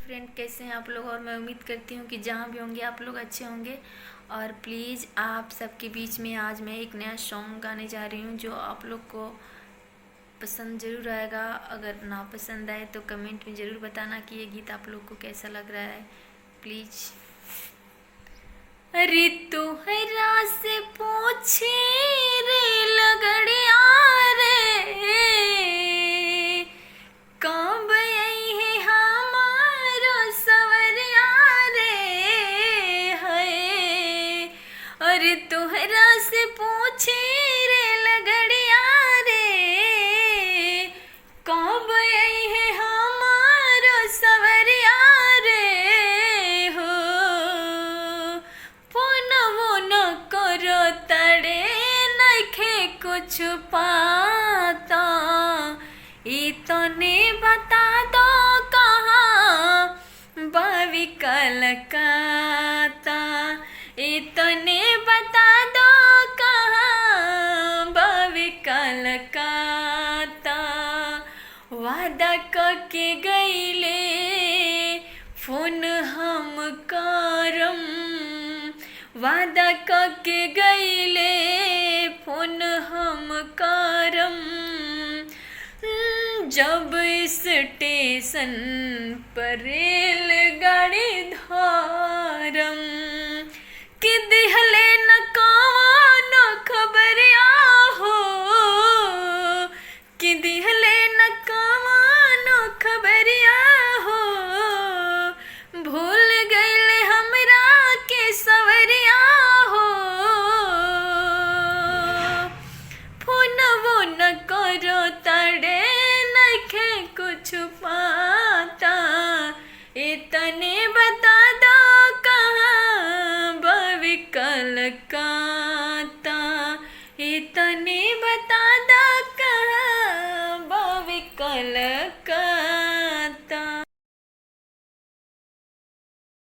Friend, कैसे हैं आप लोग। और मैं उम्मीद करती हूँ कि जहाँ भी होंगे आप लोग अच्छे होंगे। और प्लीज़ आप सबके बीच में आज मैं एक नया सॉन्ग गाने जा रही हूँ जो आप लोग को पसंद ज़रूर आएगा। अगर ना पसंद आए तो कमेंट में ज़रूर बताना कि ये गीत आप लोग को कैसा लग रहा है। प्लीज़। ऋतु हरा से पूछे रे लगड़िया रे, कब आई है हमारो सवरिया रे है। और तुहरा से पूछे रे लगड़िया रे, कब आई है हमारो सवरिया रे हो। फोनवो न करो तड़े नखे कुछ पाता, इतने बता दो कहाँ बावी कलकत्ता। इतने बता दो कहाँ बावी कलकत्ता। वादा करके गईले फोन हम करम, वादा करके गईले फोन हम करम। जब स्टेशन पर रेलगाड़ी धरम, कि दिहले न कवनो खबरिया हो, कि दिहले न कवनो खबरिया हो। भूल गईले हमरा के सवरिया हो। फोनवो न करो तड़े नखे कुछ पाता, इतने बता दो कहाँ बावी कलकत्ता। इतने बता दो कहाँ बावी कलकत्ता।